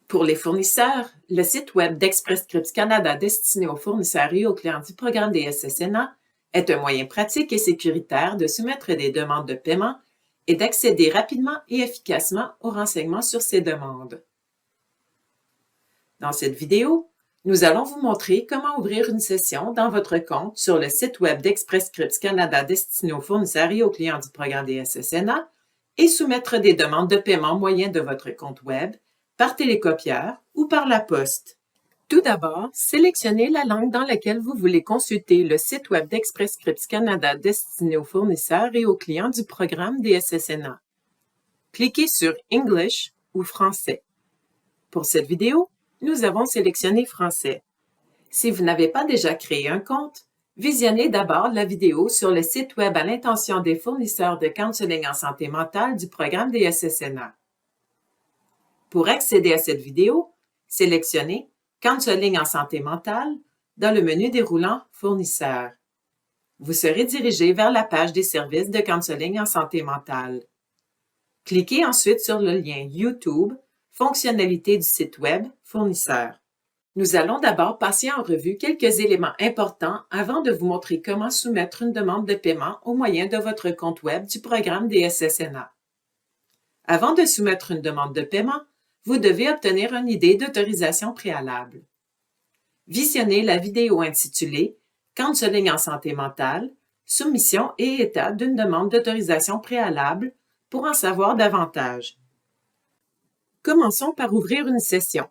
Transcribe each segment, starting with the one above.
Pour les fournisseurs, le site Web d'Express Scripts Canada destiné aux fournisseurs et aux clients du programme des SSNA est un moyen pratique et sécuritaire de soumettre des demandes de paiement et d'accéder rapidement et efficacement aux renseignements sur ces demandes. Dans cette vidéo, nous allons vous montrer comment ouvrir une session dans votre compte sur le site Web d'Express Scripts Canada destiné aux fournisseurs et aux clients du programme des SSNA et soumettre des demandes de paiement moyen de votre compte Web par télécopieur ou par la poste. Tout d'abord, sélectionnez la langue dans laquelle vous voulez consulter le site Web d'Express Scripts Canada destiné aux fournisseurs et aux clients du programme des SSNA. Cliquez sur English ou Français. Pour cette vidéo, nous avons sélectionné Français. Si vous n'avez pas déjà créé un compte, visionnez d'abord la vidéo sur le site Web à l'intention des fournisseurs de counseling en santé mentale du programme des SSNA. Pour accéder à cette vidéo, sélectionnez Counseling en santé mentale dans le menu déroulant Fournisseurs. Vous serez dirigé vers la page des services de counseling en santé mentale. Cliquez ensuite sur le lien YouTube, fonctionnalités du site Web Fournisseurs. Nous allons d'abord passer en revue quelques éléments importants avant de vous montrer comment soumettre une demande de paiement au moyen de votre compte Web du programme des SSNA. Avant de soumettre une demande de paiement, vous devez obtenir une idée d'autorisation préalable. Visionnez la vidéo intitulée « Counseling en santé mentale, soumission et état d'une demande d'autorisation préalable » pour en savoir davantage. Commençons par ouvrir une session.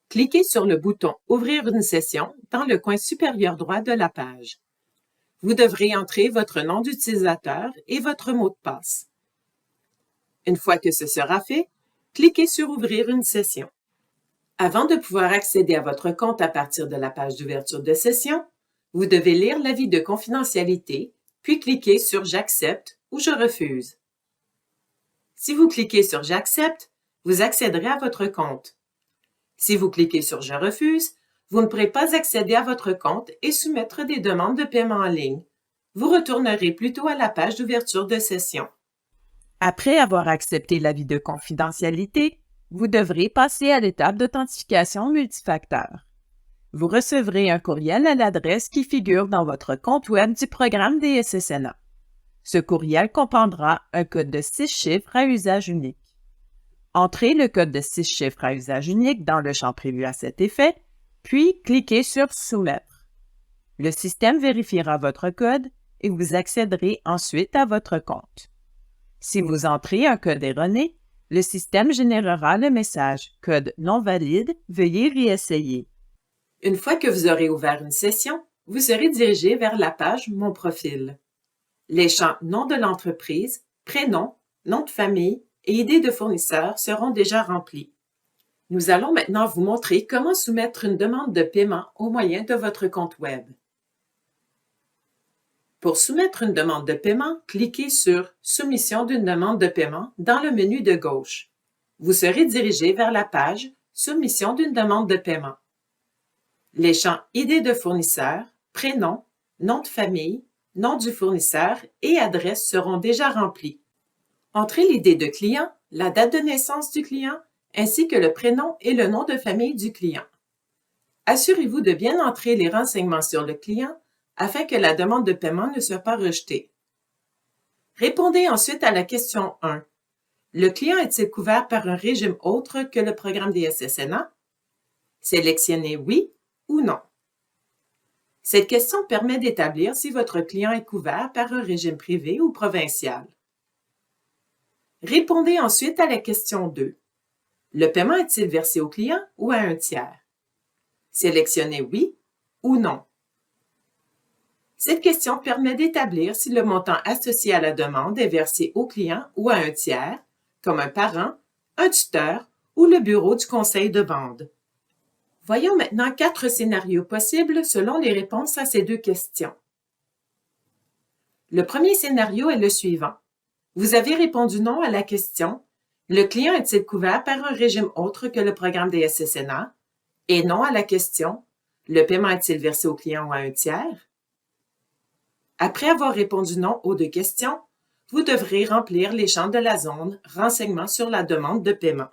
Cliquez sur le bouton « Ouvrir une session » dans le coin supérieur droit de la page. Vous devrez entrer votre nom d'utilisateur et votre mot de passe. Une fois que ce sera fait, cliquez sur « Ouvrir une session ». Avant de pouvoir accéder à votre compte à partir de la page d'ouverture de session, vous devez lire l'avis de confidentialité, puis cliquer sur « J'accepte » ou « Je refuse ». Si vous cliquez sur « J'accepte », vous accéderez à votre compte. Si vous cliquez sur « Je refuse », vous ne pourrez pas accéder à votre compte et soumettre des demandes de paiement en ligne. Vous retournerez plutôt à la page d'ouverture de session. Après avoir accepté l'avis de confidentialité, vous devrez passer à l'étape d'authentification multifacteur. Vous recevrez un courriel à l'adresse qui figure dans votre compte Web du programme des SSNA. Ce courriel comprendra un code de 6 chiffres à usage unique. Entrez le code de 6 chiffres à usage unique dans le champ prévu à cet effet, puis cliquez sur « Soumettre ». Le système vérifiera votre code et vous accéderez ensuite à votre compte. Si vous entrez un code erroné, le système générera le message « Code non valide, veuillez réessayer ». Une fois que vous aurez ouvert une session, vous serez dirigé vers la page « Mon profil ». Les champs « Nom de l'entreprise »,« Prénom »,« Nom de famille » et « Idée de fournisseur » seront déjà remplis. Nous allons maintenant vous montrer comment soumettre une demande de paiement au moyen de votre compte Web. Pour soumettre une demande de paiement, cliquez sur « Soumission d'une demande de paiement » dans le menu de gauche. Vous serez dirigé vers la page « Soumission d'une demande de paiement ». Les champs « Idée de fournisseur »,« Prénom »,« Nom de famille »,« Nom du fournisseur » et « Adresse » seront déjà remplis. Entrez l'idée de client, la date de naissance du client, ainsi que le prénom et le nom de famille du client. Assurez-vous de bien entrer les renseignements sur le client afin que la demande de paiement ne soit pas rejetée. Répondez ensuite à la question 1. Le client est-il couvert par un régime autre que le programme des SSNA? Sélectionnez oui ou non. Cette question permet d'établir si votre client est couvert par un régime privé ou provincial. Répondez ensuite à la question 2. Le paiement est-il versé au client ou à un tiers? Sélectionnez oui ou non. Cette question permet d'établir si le montant associé à la demande est versé au client ou à un tiers, comme un parent, un tuteur ou le bureau du conseil de vente. Voyons maintenant 4 scénarios possibles selon les réponses à ces 2 questions. Le premier scénario est le suivant. Vous avez répondu non à la question « Le client est-il couvert par un régime autre que le programme des SSNA? » et non à la question « Le paiement est-il versé au client ou à un tiers? » Après avoir répondu non aux 2 questions, vous devrez remplir les champs de la zone « Renseignements sur la demande de paiement ».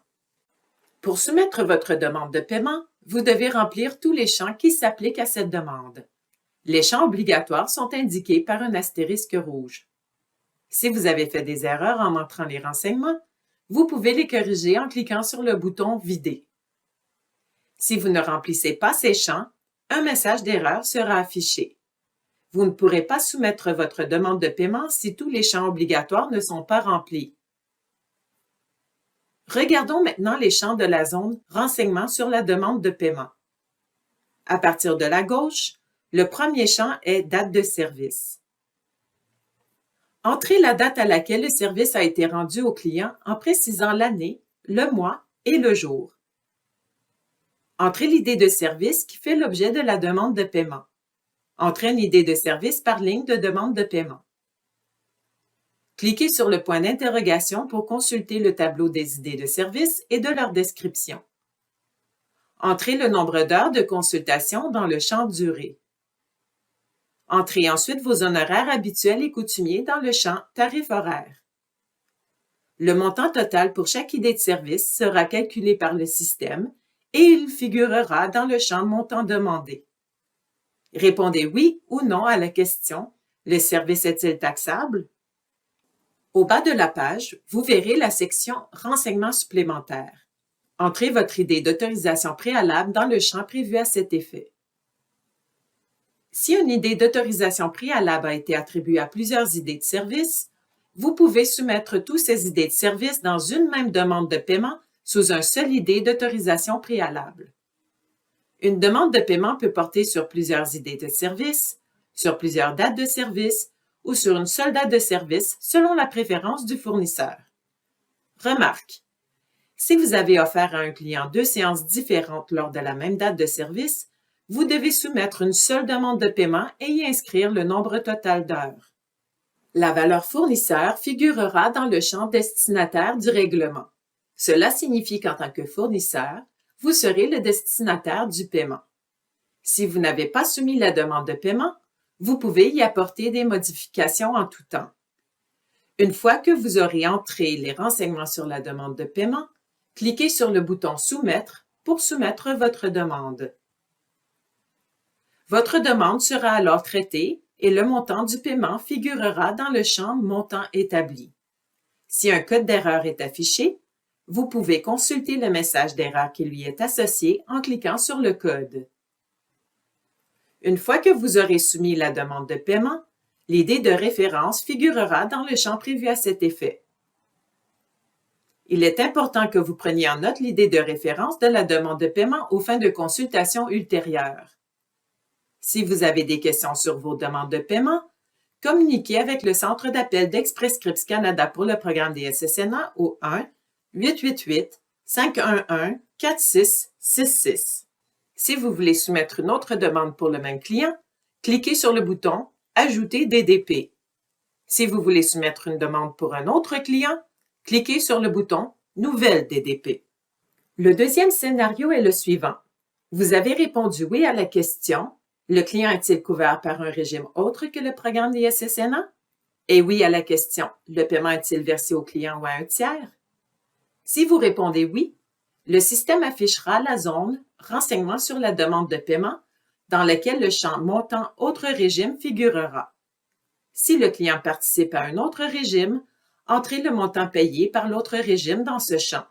Pour soumettre votre demande de paiement, vous devez remplir tous les champs qui s'appliquent à cette demande. Les champs obligatoires sont indiqués par un astérisque rouge. Si vous avez fait des erreurs en entrant les renseignements, vous pouvez les corriger en cliquant sur le bouton « Vider ». Si vous ne remplissez pas ces champs, un message d'erreur sera affiché. Vous ne pourrez pas soumettre votre demande de paiement si tous les champs obligatoires ne sont pas remplis. Regardons maintenant les champs de la zone « Renseignements sur la demande de paiement ». À partir de la gauche, le premier champ est « Date de service ». Entrez la date à laquelle le service a été rendu au client en précisant l'année, le mois et le jour. Entrez l'idée de service qui fait l'objet de la demande de paiement. Entrez une idée de service par ligne de demande de paiement. Cliquez sur le point d'interrogation pour consulter le tableau des idées de service et de leur description. Entrez le nombre d'heures de consultation dans le champ Durée. Entrez ensuite vos honoraires habituels et coutumiers dans le champ Tarif horaire. Le montant total pour chaque idée de service sera calculé par le système et il figurera dans le champ Montant demandé. Répondez oui ou non à la question « Le service est-il taxable ?» Au bas de la page, vous verrez la section « Renseignements supplémentaires ». Entrez votre idée d'autorisation préalable dans le champ prévu à cet effet. Si une idée d'autorisation préalable a été attribuée à plusieurs idées de service, vous pouvez soumettre toutes ces idées de service dans une même demande de paiement sous une seule idée d'autorisation préalable. Une demande de paiement peut porter sur plusieurs idées de service, sur plusieurs dates de service ou sur une seule date de service selon la préférence du fournisseur. Remarque: si vous avez offert à un client 2 séances différentes lors de la même date de service, vous devez soumettre une seule demande de paiement et y inscrire le nombre total d'heures. La valeur fournisseur figurera dans le champ destinataire du règlement. Cela signifie qu'en tant que fournisseur, vous serez le destinataire du paiement. Si vous n'avez pas soumis la demande de paiement, vous pouvez y apporter des modifications en tout temps. Une fois que vous aurez entré les renseignements sur la demande de paiement, cliquez sur le bouton « Soumettre » pour soumettre votre demande. Votre demande sera alors traitée et le montant du paiement figurera dans le champ « Montant établi ». Si un code d'erreur est affiché, vous pouvez consulter le message d'erreur qui lui est associé en cliquant sur le code. Une fois que vous aurez soumis la demande de paiement, l'idée de référence figurera dans le champ prévu à cet effet. Il est important que vous preniez en note l'idée de référence de la demande de paiement aux fins de consultation ultérieures. Si vous avez des questions sur vos demandes de paiement, communiquez avec le centre d'appel d'Express Scripts Canada pour le programme des SSNA au 1-888-511-4666. Si vous voulez soumettre une autre demande pour le même client, cliquez sur le bouton « Ajouter DDP ». Si vous voulez soumettre une demande pour un autre client, cliquez sur le bouton « Nouvelle DDP ». Le deuxième scénario est le suivant. Vous avez répondu oui à la question « Le client est-il couvert par un régime autre que le programme des SSNA? » Et oui à la question « Le paiement est-il versé au client ou à un tiers? » Si vous répondez oui, le système affichera la zone « Renseignements sur la demande de paiement » dans laquelle le champ « Montant autre régime » figurera. Si le client participe à un autre régime, entrez le montant payé par l'autre régime dans ce champ.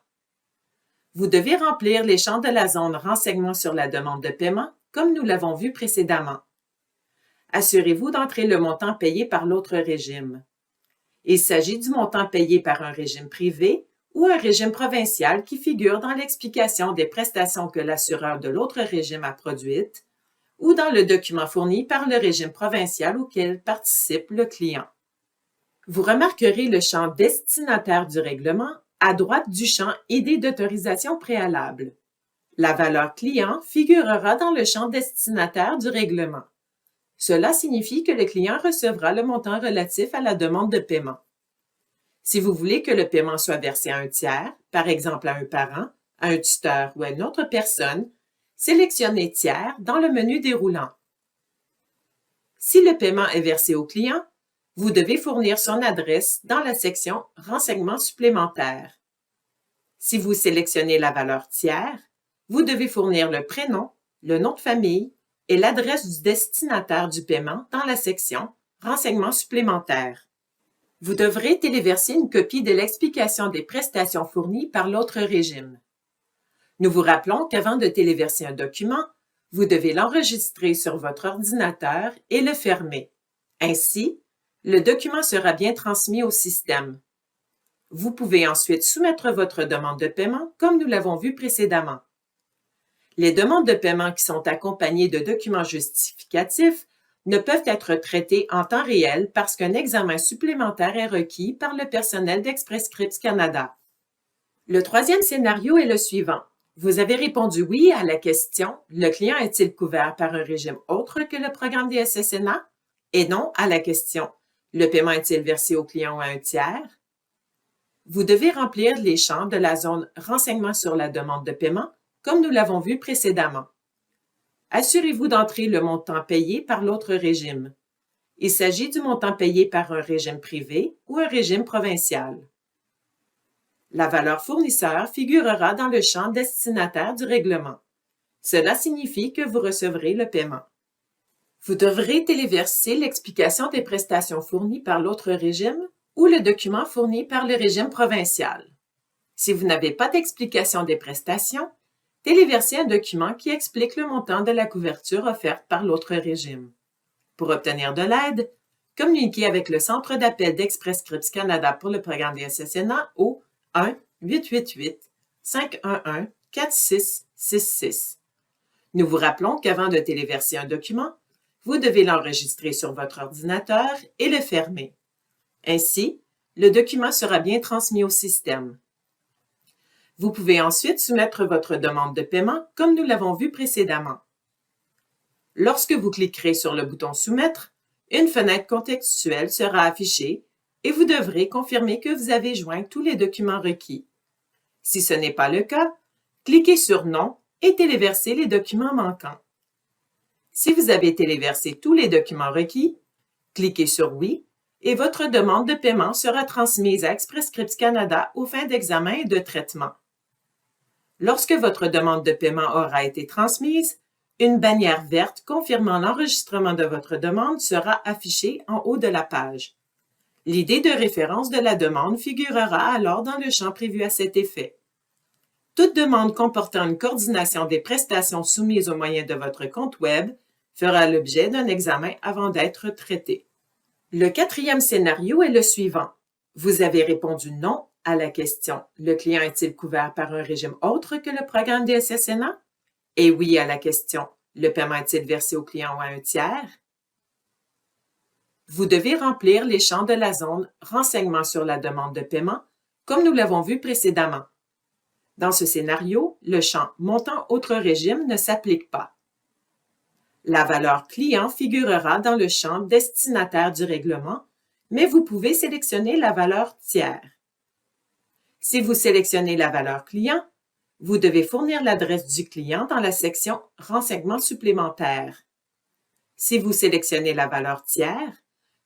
Vous devez remplir les champs de la zone « Renseignements sur la demande de paiement » comme nous l'avons vu précédemment. Assurez-vous d'entrer le montant payé par l'autre régime. Il s'agit du montant payé par un régime privé ou un régime provincial qui figure dans l'explication des prestations que l'assureur de l'autre régime a produites ou dans le document fourni par le régime provincial auquel participe le client. Vous remarquerez le champ destinataire du règlement à droite du champ Idée d'autorisation préalable. La valeur client figurera dans le champ destinataire du règlement. Cela signifie que le client recevra le montant relatif à la demande de paiement. Si vous voulez que le paiement soit versé à un tiers, par exemple à un parent, à un tuteur ou à une autre personne, sélectionnez Tiers dans le menu déroulant. Si le paiement est versé au client, vous devez fournir son adresse dans la section Renseignements supplémentaires. Si vous sélectionnez la valeur tiers, vous devez fournir le prénom, le nom de famille et l'adresse du destinataire du paiement dans la section « Renseignements supplémentaires ». Vous devrez téléverser une copie de l'explication des prestations fournies par l'autre régime. Nous vous rappelons qu'avant de téléverser un document, vous devez l'enregistrer sur votre ordinateur et le fermer. Ainsi, le document sera bien transmis au système. Vous pouvez ensuite soumettre votre demande de paiement comme nous l'avons vu précédemment. Les demandes de paiement qui sont accompagnées de documents justificatifs ne peuvent être traitées en temps réel parce qu'un examen supplémentaire est requis par le personnel d'Express Scripts Canada. Le troisième scénario est le suivant. Vous avez répondu oui à la question « Le client est-il couvert par un régime autre que le programme des SSNA ?» et non à la question « Le paiement est-il versé au client ou à un tiers ?» Vous devez remplir les champs de la zone « Renseignements sur la demande de paiement » comme nous l'avons vu précédemment. Assurez-vous d'entrer le montant payé par l'autre régime. Il s'agit du montant payé par un régime privé ou un régime provincial. La valeur fournisseur figurera dans le champ destinataire du règlement. Cela signifie que vous recevrez le paiement. Vous devrez téléverser l'explication des prestations fournies par l'autre régime ou le document fourni par le régime provincial. Si vous n'avez pas d'explication des prestations, téléversez un document qui explique le montant de la couverture offerte par l'autre régime. Pour obtenir de l'aide, communiquez avec le centre d'appel d'Express Scripts Canada pour le programme des SSNA au 1-888-511-4666. Nous vous rappelons qu'avant de téléverser un document, vous devez l'enregistrer sur votre ordinateur et le fermer. Ainsi, le document sera bien transmis au système. Vous pouvez ensuite soumettre votre demande de paiement comme nous l'avons vu précédemment. Lorsque vous cliquerez sur le bouton « Soumettre », une fenêtre contextuelle sera affichée et vous devrez confirmer que vous avez joint tous les documents requis. Si ce n'est pas le cas, cliquez sur « Non » et téléversez les documents manquants. Si vous avez téléversé tous les documents requis, cliquez sur « Oui » et votre demande de paiement sera transmise à Express Scripts Canada aux fins d'examen et de traitement. Lorsque votre demande de paiement aura été transmise, une bannière verte confirmant l'enregistrement de votre demande sera affichée en haut de la page. L'idée de référence de la demande figurera alors dans le champ prévu à cet effet. Toute demande comportant une coordination des prestations soumises au moyen de votre compte Web fera l'objet d'un examen avant d'être traitée. Le quatrième scénario est le suivant. Vous avez répondu non à la question « Le client est-il couvert par un régime autre que le programme des SSNA ?» et oui à la question « Le paiement est-il versé au client ou à un tiers ?» Vous devez remplir les champs de la zone « Renseignements sur la demande de paiement » comme nous l'avons vu précédemment. Dans ce scénario, le champ « Montant autre régime » ne s'applique pas. La valeur client figurera dans le champ destinataire du règlement, mais vous pouvez sélectionner la valeur tiers. Si vous sélectionnez la valeur client, vous devez fournir l'adresse du client dans la section Renseignements supplémentaires. Si vous sélectionnez la valeur tiers,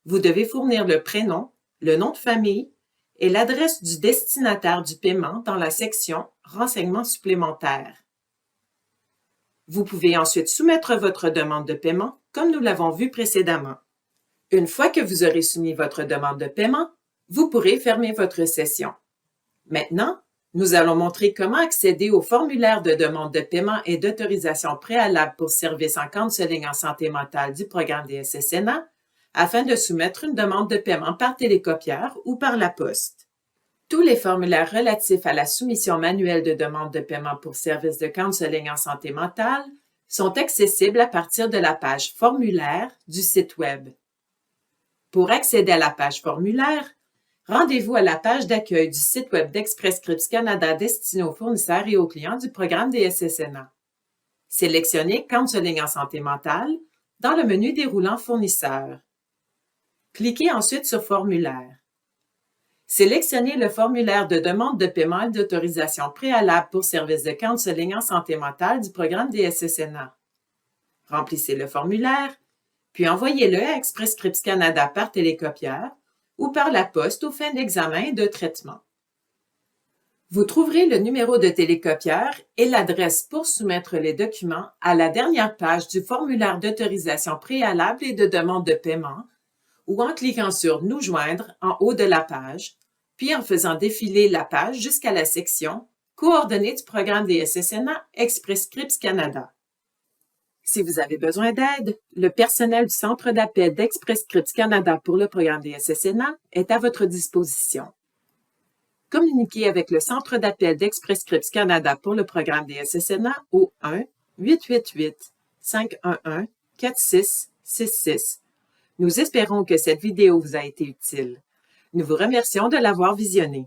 vous devez fournir le prénom, le nom de famille et l'adresse du destinataire du paiement dans la section Renseignements supplémentaires. Vous pouvez ensuite soumettre votre demande de paiement comme nous l'avons vu précédemment. Une fois que vous aurez soumis votre demande de paiement, vous pourrez fermer votre session. Maintenant, nous allons montrer comment accéder au formulaire de demande de paiement et d'autorisation préalable pour services en counseling en santé mentale du programme des SSNA afin de soumettre une demande de paiement par télécopieur ou par la poste. Tous les formulaires relatifs à la soumission manuelle de demande de paiement pour services de counseling en santé mentale sont accessibles à partir de la page Formulaire du site Web. Pour accéder à la page Formulaire, rendez-vous à la page d'accueil du site Web d'Express Scripts Canada destinée aux fournisseurs et aux clients du programme des SSNA. Sélectionnez Counseling en santé mentale dans le menu déroulant Fournisseurs. Cliquez ensuite sur Formulaire. Sélectionnez le formulaire de demande de paiement et d'autorisation préalable pour services de counseling en santé mentale du programme des SSNA. Remplissez le formulaire, puis envoyez-le à Express Scripts Canada par télécopieur ou par la poste aux fins d'examen et de traitement. Vous trouverez le numéro de télécopieur et l'adresse pour soumettre les documents à la dernière page du formulaire d'autorisation préalable et de demande de paiement ou en cliquant sur « Nous joindre » en haut de la page, puis en faisant défiler la page jusqu'à la section « Coordonnées du programme des SSNA Express Scripts Canada ». Si vous avez besoin d'aide, le personnel du Centre d'appel d'Express Scripts Canada pour le programme des SSNA est à votre disposition. Communiquez avec le Centre d'appel d'Express Scripts Canada pour le programme des SSNA au 1-888-511-4666. Nous espérons que cette vidéo vous a été utile. Nous vous remercions de l'avoir visionnée.